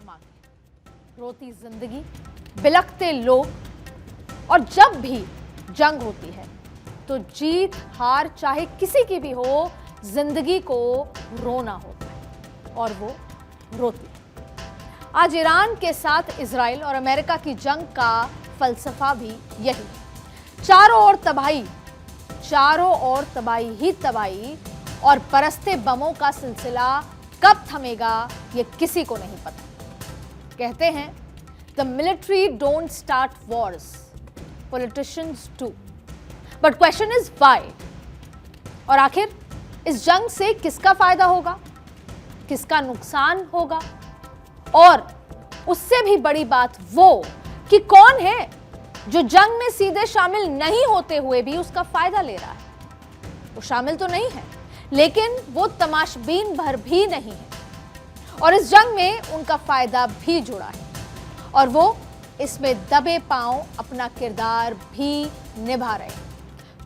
धमाके, रोती जिंदगी, बिलखते लोग। और जब भी जंग होती है तो जीत हार चाहे किसी की भी हो, जिंदगी को रोना होता है और वो रोती है। आज ईरान के साथ इजराइल और अमेरिका की जंग का फलसफा भी यही है। चारों ओर तबाही ही तबाही, और बरसते बमों का सिलसिला कब थमेगा ये किसी को नहीं पता। कहते हैं the military don't start Wars, politicians do, but question is why. और आखिर इस जंग से किसका फायदा होगा, किसका नुकसान होगा, और उससे भी बड़ी बात वो कि कौन है जो जंग में सीधे शामिल नहीं होते हुए भी उसका फायदा ले रहा है। वो शामिल तो नहीं है, लेकिन वो तमाशबीन भर भी नहीं है, और इस जंग में उनका फायदा भी जुड़ा है, और वो इसमें दबे पांव अपना किरदार भी निभा रहे हैं।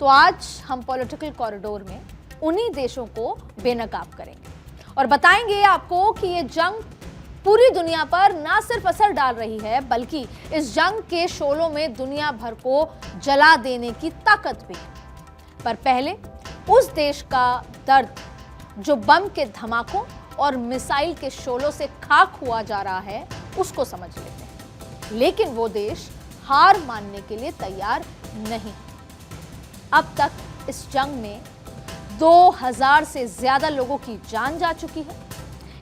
तो आज हम पॉलिटिकल कॉरिडोर में उन्हीं देशों को बेनकाब करेंगे और बताएंगे आपको कि ये जंग पूरी दुनिया पर ना सिर्फ असर डाल रही है, बल्कि इस जंग के शोलों में दुनिया भर को जला देने की ताकत भी है। पर पहले उस देश का दर्द जो बम के धमाकों और मिसाइल के शोलों से खाक हुआ जा रहा है, उसको समझ लेते हैं। लेकिन वो देश हार मानने के लिए तैयार नहीं। अब तक इस जंग में 2000 से ज्यादा लोगों की जान जा चुकी है।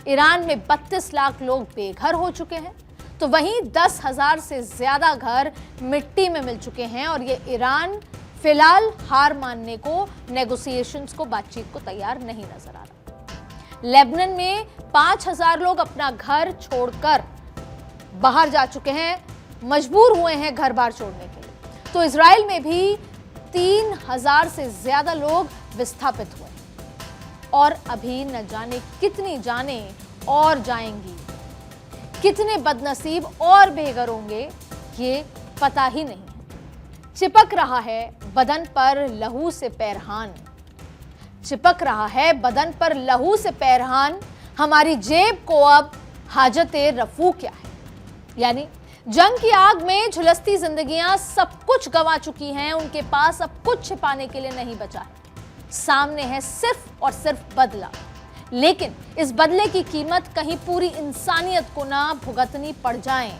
ईरान में 32 लाख लोग बेघर हो चुके हैं, तो वहीं 10,000 से ज्यादा घर मिट्टी में मिल चुके हैं, और ये ईरान फिलहाल हार मानने को, नेगोशिएशंस को, बातचीत को तैयार नहीं नजर आ रहा। लेबनान में 5,000 लोग अपना घर छोड़कर बाहर जा चुके हैं, मजबूर हुए हैं घर बार छोड़ने के लिए। तो इजराइल में भी 3,000 से ज्यादा लोग विस्थापित हुए, और अभी न जाने कितनी जानें और जाएंगी, कितने बदनसीब और बेघर होंगे ये पता ही नहीं। चिपक रहा है बदन पर लहू से पैरहान, चिपक रहा है बदन पर लहू से पैरहान, हमारी जेब को अब हाजते रफू क्या है। यानी जंग की आग में झुलसती जिंदगियां सब कुछ गंवा चुकी हैं, उनके पास अब कुछ छिपाने के लिए नहीं बचा है। सामने है सिर्फ और सिर्फ बदला, लेकिन इस बदले की कीमत कहीं पूरी इंसानियत को ना भुगतनी पड़ जाए,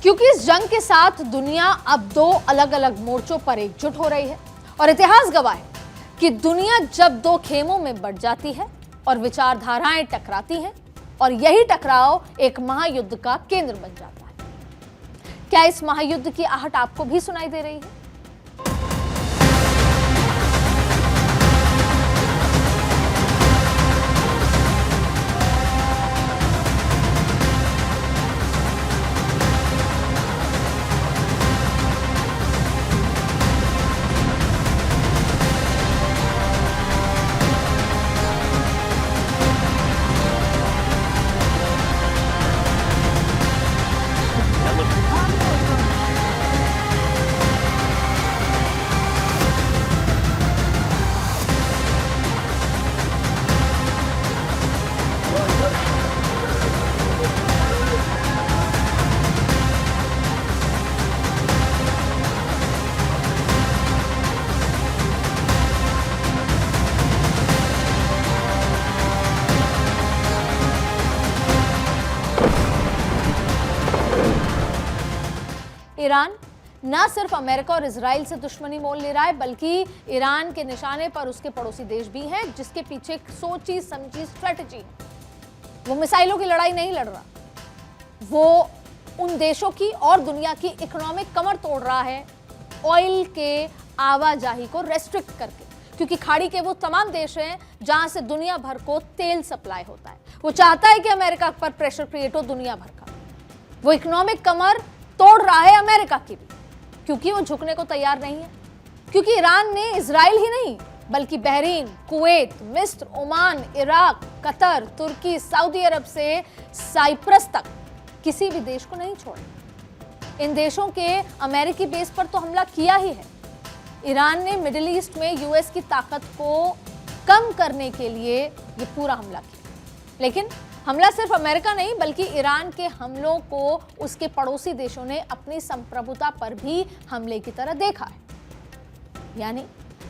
क्योंकि इस जंग के साथ दुनिया अब 2 अलग अलग मोर्चों पर एकजुट हो रही है। और इतिहास गवाह है कि दुनिया जब 2 खेमों में बढ़ जाती है और विचारधाराएं टकराती हैं, और यही टकराव एक महायुद्ध का केंद्र बन जाता है। क्या इस महायुद्ध की आहट आपको भी सुनाई दे रही है? ईरान न सिर्फ अमेरिका और इजराइल से दुश्मनी मोल ले रहा है, बल्कि ईरान के निशाने पर उसके पड़ोसी देश भी हैं, जिसके पीछे एक सोची समझी स्ट्रेटजी। वो मिसाइलों की लड़ाई नहीं लड़ रहा, वो उन देशों की और दुनिया की इकोनॉमिक कमर तोड़ रहा है, ऑयल के आवाजाही को रेस्ट्रिक्ट करके, क्योंकि खाड़ी के वो तमाम देश हैं जहां से दुनिया भर को तेल सप्लाई होता है। वो चाहता है कि अमेरिका पर प्रेशर क्रिएट हो दुनिया भर का। वो इकोनॉमिक कमर तोड़ रहा है अमेरिका की भी, क्योंकि वो झुकने को तैयार नहीं है। क्योंकि ईरान ने इजराइल ही नहीं, बल्कि बहरीन, कुवैत, मिस्र, ओमान, इराक, कतर, तुर्की, सऊदी अरब से साइप्रस तक किसी भी देश को नहीं छोड़ा। इन देशों के अमेरिकी बेस पर तो हमला किया ही है। ईरान ने मिडिल ईस्ट में यूएस की ताकत को कम करने के लिए ये पूरा हमला किया। लेकिन हमला सिर्फ अमेरिका नहीं बल्कि ईरान के हमलों को उसके पड़ोसी देशों ने अपनी संप्रभुता पर भी हमले की तरह देखा है। यानी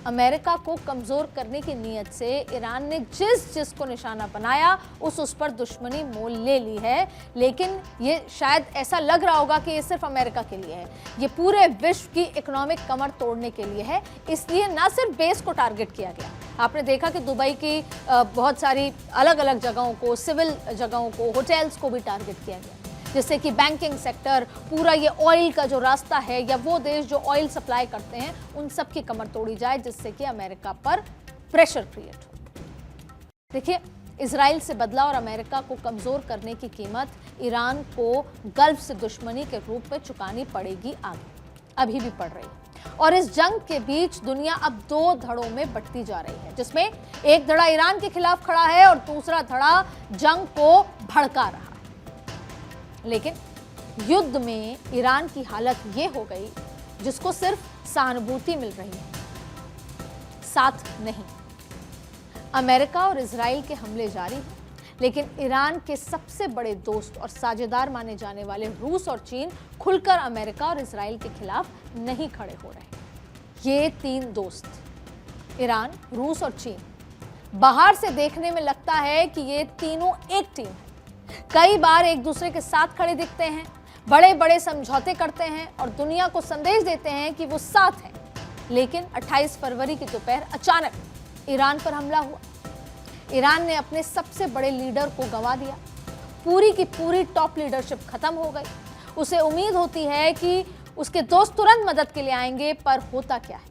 अमेरिका को कमजोर करने की नीयत से ईरान ने जिसको निशाना बनाया उस पर दुश्मनी मोल ले ली है। लेकिन ये शायद ऐसा लग रहा होगा कि ये सिर्फ अमेरिका के लिए है, ये पूरे विश्व की इकोनॉमिक कमर तोड़ने के लिए है। इसलिए ना सिर्फ बेस को टारगेट किया गया, आपने देखा कि दुबई की बहुत सारी अलग अलग जगहों को, सिविल जगहों को, होटल्स को भी टारगेट किया गया, जिससे कि बैंकिंग सेक्टर, पूरा ये ऑयल का जो रास्ता है या वो देश जो ऑयल सप्लाई करते हैं उन सब की कमर तोड़ी जाए, जिससे कि अमेरिका पर प्रेशर क्रिएट हो। देखिए, इजराइल से बदला और अमेरिका को कमजोर करने की कीमत ईरान को गल्फ से दुश्मनी के रूप में चुकानी पड़ेगी, आगे अभी भी पड़ रही है। और इस जंग के बीच दुनिया अब दो धड़ों में बंटती जा रही है, जिसमें एक धड़ा ईरान के खिलाफ खड़ा है और दूसरा धड़ा जंग को भड़का रहा है। लेकिन युद्ध में ईरान की हालत ये हो गई जिसको सिर्फ सहानुभूति मिल रही है, साथ नहीं। अमेरिका और इजराइल के हमले जारी हैं, लेकिन ईरान के सबसे बड़े दोस्त और साझेदार माने जाने वाले रूस और चीन खुलकर अमेरिका और इजराइल के खिलाफ नहीं खड़े हो रहे। ये तीन दोस्त, ईरान, रूस और चीन, बाहर से देखने में लगता है कि ये तीनों एक टीम है। कई बार एक दूसरे के साथ खड़े दिखते हैं, बड़े बड़े समझौते करते हैं और दुनिया को संदेश देते हैं कि वो साथ हैं। लेकिन 28 फरवरी की दोपहर अचानक ईरान पर हमला हुआ। ईरान ने अपने सबसे बड़े लीडर को गंवा दिया, पूरी की पूरी टॉप लीडरशिप खत्म हो गई। उसे उम्मीद होती है कि उसके दोस्त तुरंत मदद के लिए आएंगे, पर होता क्या है,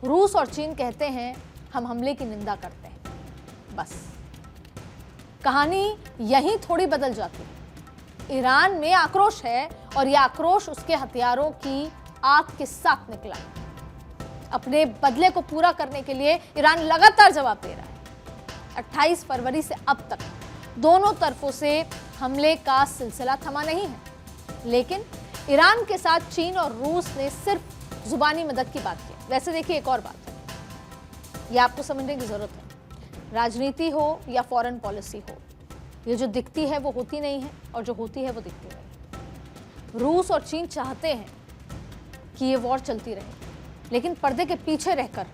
रूस और चीन कहते हैं हम हमले की निंदा करते हैं। बस कहानी यहीं थोड़ी बदल जाती है। ईरान में आक्रोश है और यह आक्रोश उसके हथियारों की आग के साथ निकला। अपने बदले को पूरा करने के लिए ईरान लगातार जवाब दे रहा है। 28 फरवरी से अब तक दोनों तरफों से हमले का सिलसिला थमा नहीं है, लेकिन ईरान के साथ चीन और रूस ने सिर्फ जुबानी मदद की बात की। वैसे देखिए, एक और बात है, यह आपको समझने की जरूरत है। राजनीति हो या फॉरेन पॉलिसी हो, ये जो दिखती है वो होती नहीं है और जो होती है वो दिखती नहीं। रूस और चीन चाहते हैं कि ये वॉर चलती रहे, लेकिन पर्दे के पीछे रहकर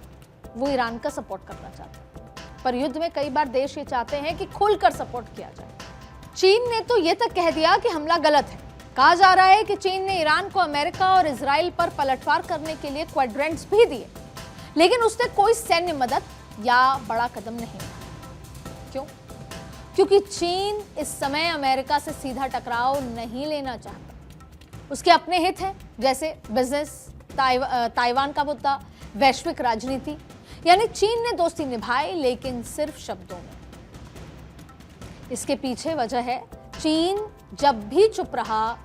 वो ईरान का सपोर्ट करना चाहते हैं। पर युद्ध में कई बार देश ये चाहते हैं कि खुलकर सपोर्ट किया जाए। चीन ने तो ये तक कह दिया कि हमला गलत है। कहा जा रहा है कि चीन ने ईरान को अमेरिका और इजराइल पर पलटवार करने के लिए क्वाड्रेंट्स भी दिए, लेकिन उसने कोई सैन्य मदद या बड़ा कदम नहीं उठाया। क्यों? क्योंकि चीन इस समय अमेरिका से सीधा टकराव नहीं लेना चाहता। उसके अपने हित हैं, जैसे बिजनेस, ताइवान का मुद्दा, वैश्विक राजनीति। यानी चीन ने दोस्ती निभाई, लेकिन सिर्फ शब्दों में। इसके पीछे वजह है, चीन जब भी चुप रहा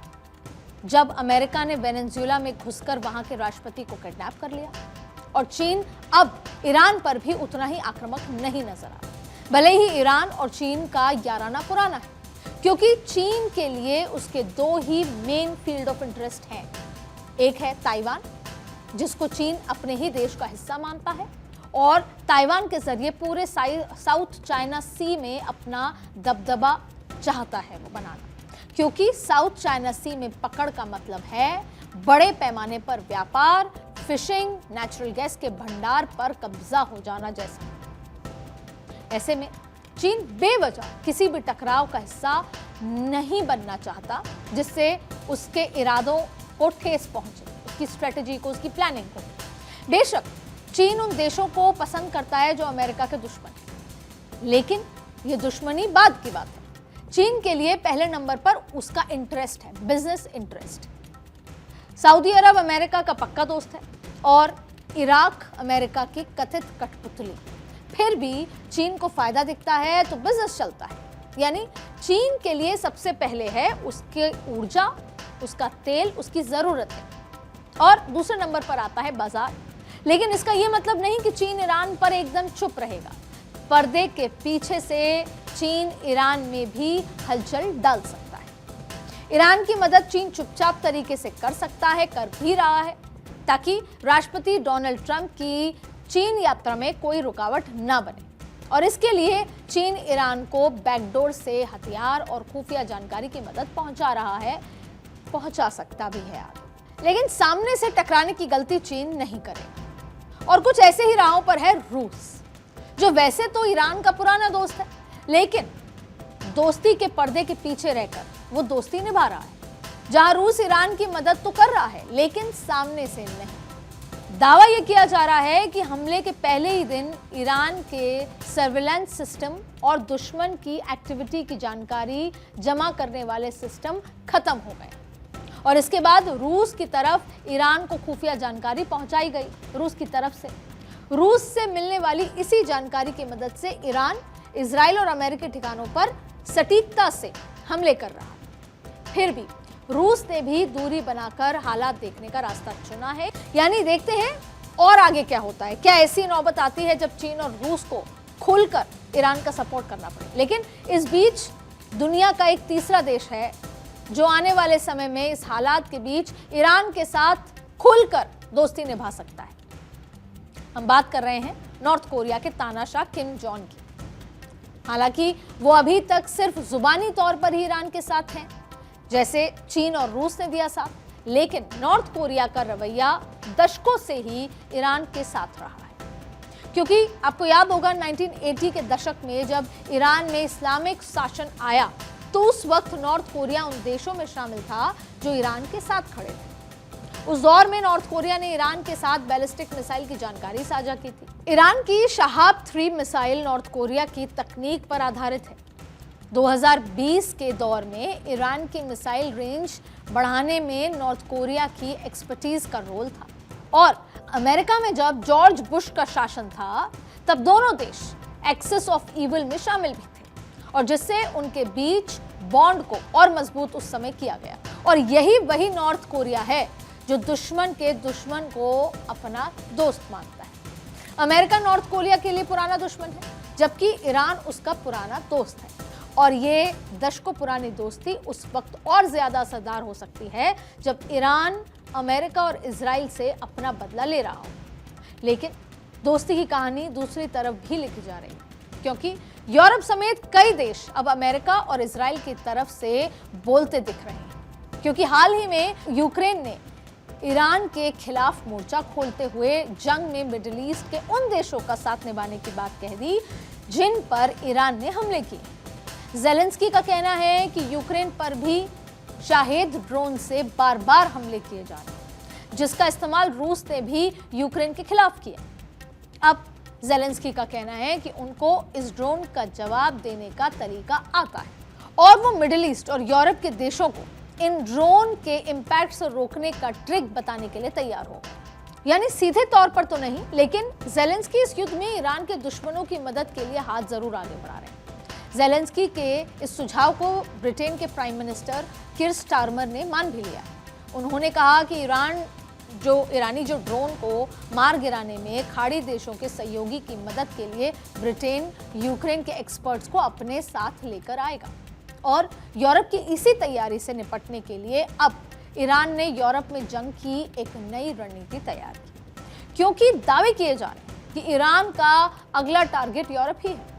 जब अमेरिका ने वेनेजुएला में घुसकर वहां के राष्ट्रपति को किडनैप कर लिया, और चीन अब ईरान पर भी उतना ही आक्रामक नहीं नजर आ रहा। भले ही ईरान और चीन का याराना पुराना है, क्योंकि चीन के लिए उसके दो ही मेन फील्ड ऑफ इंटरेस्ट हैं। एक है ताइवान, जिसको चीन अपने ही देश का हिस्सा मानता है, और ताइवान के जरिए पूरे साउथ चाइना सी में अपना दबदबा चाहता है वो बनाना, क्योंकि साउथ चाइना सी में पकड़ का मतलब है बड़े पैमाने पर व्यापार, फिशिंग, नेचुरल गैस के भंडार पर कब्जा हो जाना जैसा। ऐसे में चीन बेवजह किसी भी टकराव का हिस्सा नहीं बनना चाहता, जिससे उसके इरादों को ठेस पहुंचे, उसकी स्ट्रेटेजी को, उसकी प्लानिंग को। बेशक चीन उन देशों को पसंद करता है जो अमेरिका के दुश्मन हैं, लेकिन यह दुश्मनी बाद की बात है। चीन के लिए पहले नंबर पर उसका इंटरेस्ट है, बिजनेस इंटरेस्ट। सऊदी अरब अमेरिका का पक्का दोस्त है और इराक अमेरिका की कथित कठपुतली। फिर भी चीन को फायदा दिखता है तो बिजनेस चलता है। यानी चीन के लिए सबसे पहले है उसके ऊर्जा, उसका तेल, उसकी जरूरत है, और दूसरे नंबर पर आता है बाजार। लेकिन इसका यह मतलब नहीं कि चीन ईरान पर एकदम चुप रहेगा। पर्दे के पीछे से चीन ईरान में भी हलचल डाल सकता है। ईरान की मदद चीन चुपचाप तरीके से कर सकता है, कर भी रहा है, ताकि राष्ट्रपति डोनाल्ड ट्रंप की चीन यात्रा में कोई रुकावट ना बने। और इसके लिए चीन ईरान को बैकडोर से हथियार और खुफिया जानकारी की मदद पहुंचा रहा है, पहुंचा सकता भी है आगे। लेकिन सामने से टकराने की गलती चीन नहीं करेगा और कुछ ऐसे ही राहों पर है रूस, जो वैसे तो ईरान का पुराना दोस्त है, लेकिन दोस्ती के पर्दे के पीछे रहकर वो दोस्ती निभा रहा है। जहां रूस ईरान की मदद तो कर रहा है, लेकिन सामने से नहीं। दावा यह किया जा रहा है कि हमले के पहले ही दिन ईरान के सर्विलांस सिस्टम और दुश्मन की एक्टिविटी की जानकारी जमा करने वाले सिस्टम खत्म हो गए और इसके बाद रूस की तरफ ईरान को खुफिया जानकारी पहुंचाई गई। रूस की तरफ से रूस से मिलने वाली इसी जानकारी की मदद से ईरान इजराइल और अमेरिकी ठिकानों पर सटीकता से हमले कर रहा है। फिर भी रूस ने भी दूरी बनाकर हालात देखने का रास्ता चुना है। यानी देखते हैं और आगे क्या होता है। क्या ऐसी नौबत आती है जब चीन और रूस को खुलकर ईरान का सपोर्ट करना पड़े। लेकिन इस बीच दुनिया का एक तीसरा देश है जो आने वाले समय में इस हालात के बीच ईरान के साथ खुलकर दोस्ती निभा सकता है। हम बात कर रहे हैं नॉर्थ कोरिया के तानाशाह किम जोंग की। हालांकि वो अभी तक सिर्फ जुबानी तौर पर ही ईरान के साथ हैं, जैसे चीन और रूस ने दिया साथ, लेकिन नॉर्थ कोरिया का रवैया दशकों से ही ईरान के साथ रहा है। क्योंकि आपको याद होगा 1980 के दशक में जब ईरान में इस्लामिक शासन आया तो उस वक्त नॉर्थ कोरिया उन देशों में शामिल था जो ईरान के साथ खड़े थे। उस दौर में नॉर्थ कोरिया ने ईरान के साथ बैलिस्टिक मिसाइल की जानकारी साझा की थी। ईरान की शहाब 3 मिसाइल नॉर्थ कोरिया की तकनीक पर आधारित है। 2020 के दौर में ईरान की मिसाइल रेंज बढ़ाने में नॉर्थ कोरिया की एक्सपर्टीज का रोल था और अमेरिका में जब जॉर्ज बुश का शासन था तब दोनों देश एक्सिस ऑफ इविल में शामिल भी थे और जिससे उनके बीच बॉन्ड को और मजबूत उस समय किया गया। और यही वही नॉर्थ कोरिया है जो दुश्मन के दुश्मन को अपना दोस्त मानता है। अमेरिका नॉर्थ कोरिया के लिए पुराना दुश्मन है, जबकि ईरान उसका पुराना दोस्त है और ये दशकों पुरानी दोस्ती उस वक्त और ज्यादा असरदार हो सकती है जब ईरान अमेरिका और इजराइल से अपना बदला ले रहा हो। लेकिन दोस्ती की कहानी दूसरी तरफ भी लिखी जा रही है, क्योंकि यूरोप समेत कई देश अब अमेरिका और इजराइल की तरफ से बोलते दिख रहे हैं। क्योंकि हाल ही में यूक्रेन ने ईरान के खिलाफ मोर्चा खोलते हुए जंग में मिडिल ईस्ट के उन देशों का साथ निभाने की बात कह दी जिन पर ईरान ने हमले किए। ज़ेलेंस्की का कहना है कि यूक्रेन पर भी शाहेद ड्रोन से बार बार हमले किए जा रहे हैं, जिसका इस्तेमाल रूस ने भी यूक्रेन के खिलाफ किया। अब ज़ेलेंस्की का कहना है कि उनको इस ड्रोन का जवाब देने का तरीका आता है और वो मिडिल ईस्ट और यूरोप के देशों को इन ड्रोन के इम्पैक्ट से रोकने का ट्रिक बताने के लिए तैयार हो। यानी सीधे तौर पर तो नहीं, लेकिन ज़ेलेंस्की इस युद्ध में ईरान के दुश्मनों की मदद के लिए हाथ जरूर आगे बढ़ा रहे हैं। ज़ेलेंस्की के इस सुझाव को ब्रिटेन के प्राइम मिनिस्टर कीर स्टारमर ने मान भी लिया। उन्होंने कहा कि ईरानी जो ड्रोन को मार गिराने में खाड़ी देशों के सहयोगी की मदद के लिए ब्रिटेन यूक्रेन के एक्सपर्ट्स को अपने साथ लेकर आएगा और यूरोप की इसी तैयारी से निपटने के लिए अब ईरान ने यूरोप में जंग की एक नई रणनीति तैयार की, क्योंकि दावे किए जा रहे हैं कि ईरान का अगला टारगेट यूरोप ही है।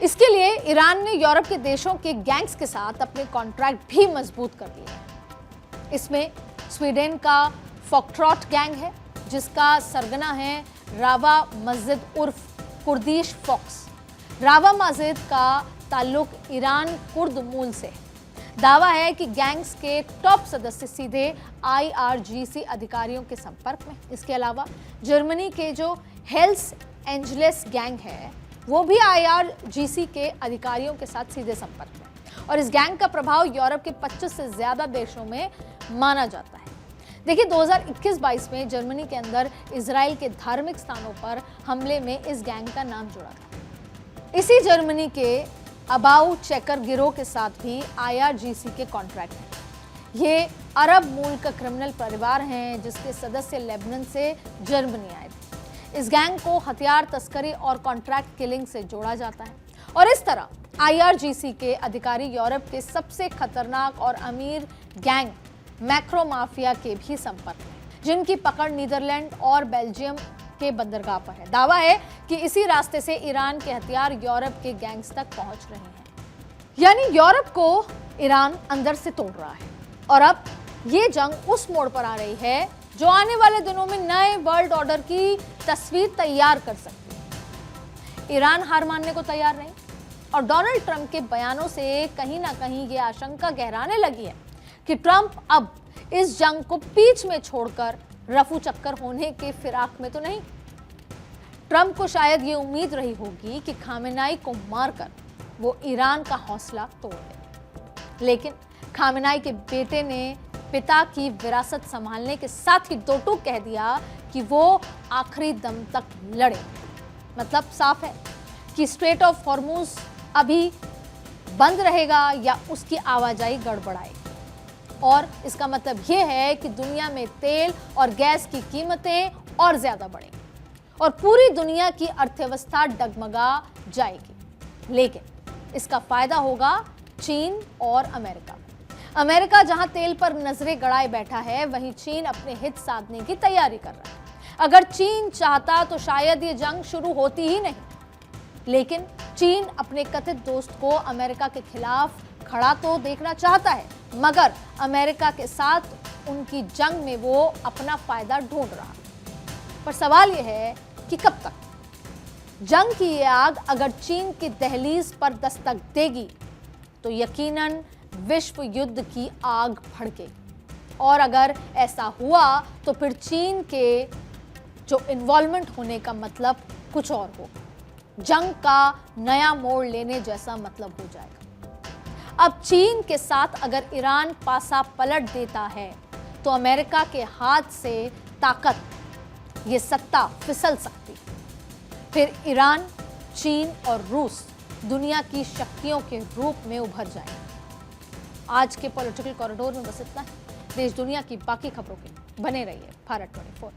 इसके लिए ईरान ने यूरोप के देशों के गैंग्स के साथ अपने कॉन्ट्रैक्ट भी मजबूत कर दिए हैं। इसमें स्वीडन का फोक्ट्रॉट गैंग है, जिसका सरगना है रावा मस्जिद उर्फ कुर्दिश फॉक्स। रावा मस्जिद का ताल्लुक ईरान कुर्द मूल से है। दावा है कि गैंग्स के टॉप सदस्य सीधे IRGC अधिकारियों के संपर्क में। इसके अलावा जर्मनी के जो हेल्स एंजलेस गैंग है वो भी IRGC के अधिकारियों के साथ सीधे संपर्क में और इस गैंग का प्रभाव यूरोप के 25 से ज्यादा देशों में माना जाता है। देखिए 2021-22 में जर्मनी के अंदर इजराइल के धार्मिक स्थानों पर हमले में इस गैंग का नाम जुड़ा था। इसी जर्मनी के अबाउ चेकर गिरोह के साथ भी IRGC के कॉन्ट्रैक्ट हैं। ये अरब मूल का क्रिमिनल परिवार हैं जिसके सदस्य लेबनान से जर्मनी आए थे। इस गैंग को हथियार तस्करी और कॉन्ट्रैक्ट किलिंग से जोड़ा जाता है और इस तरह IRGC के अधिकारी यूरोप के सबसे खतरनाक और अमीर गैंग मैक्रो माफिया के भी संपर्क में, जिनकी पकड़ नीदरलैंड और बेल्जियम के बंदरगाह पर है। दावा है कि इसी रास्ते से ईरान के हथियार यूरोप के गैंग्स तक पहुंच रहे हैं। यानी यूरोप को ईरान अंदर से तोड़ रहा है और अब ये जंग उस मोड़ पर आ रही है जो आने वाले दिनों में नए वर्ल्ड ऑर्डर की तस्वीर तैयार कर सकती है। ईरान हार मानने को तैयार नहीं और डोनाल्ड ट्रंप के बयानों से कहीं ना कहीं ये आशंका गहराने लगी है कि ट्रंप अब इस जंग को बीच में छोड़कर रफू चक्कर होने के फिराक में तो नहीं। ट्रंप को शायद ये उम्मीद रही होगी कि खामेनाई को मारकर वो ईरान का हौसला तोड़ दे, लेकिन खामेनाई के बेटे ने पिता की विरासत संभालने के साथ ही दो टूक कह दिया कि वो आखिरी दम तक लड़े। मतलब साफ है कि स्ट्रेट ऑफ हॉर्मुज अभी बंद रहेगा या उसकी आवाजाही गड़बड़ाएगी और इसका मतलब यह है कि दुनिया में तेल और गैस की कीमतें और ज्यादा बढ़ेंगी और पूरी दुनिया की अर्थव्यवस्था डगमगा जाएगी। लेकिन इसका फायदा होगा चीन और अमेरिका। अमेरिका जहां तेल पर नजरें गड़ाए बैठा है, वहीं चीन अपने हित साधने की तैयारी कर रहा है। अगर चीन चाहता तो शायद ये जंग शुरू होती ही नहीं, लेकिन चीन अपने कथित दोस्त को अमेरिका के खिलाफ खड़ा तो देखना चाहता है, मगर अमेरिका के साथ उनकी जंग में वो अपना फायदा ढूंढ रहा। पर सवाल यह है कि कब तक? जंग की ये आग अगर चीन की दहलीज पर दस्तक देगी तो यकीनन विश्व युद्ध की आग भड़केगी और अगर ऐसा हुआ तो फिर चीन के जो इन्वॉल्वमेंट होने का मतलब कुछ और हो, जंग का नया मोड़ लेने जैसा मतलब हो जाएगा। अब चीन के साथ अगर ईरान पासा पलट देता है तो अमेरिका के हाथ से ताकत, ये सत्ता फिसल सकती है। फिर ईरान, चीन और रूस दुनिया की शक्तियों के रूप में उभर जाएंगे। आज के पॉलिटिकल कॉरिडोर में बस इतना ही। देश दुनिया की बाकी खबरों के लिए बने रहिए भारत 24।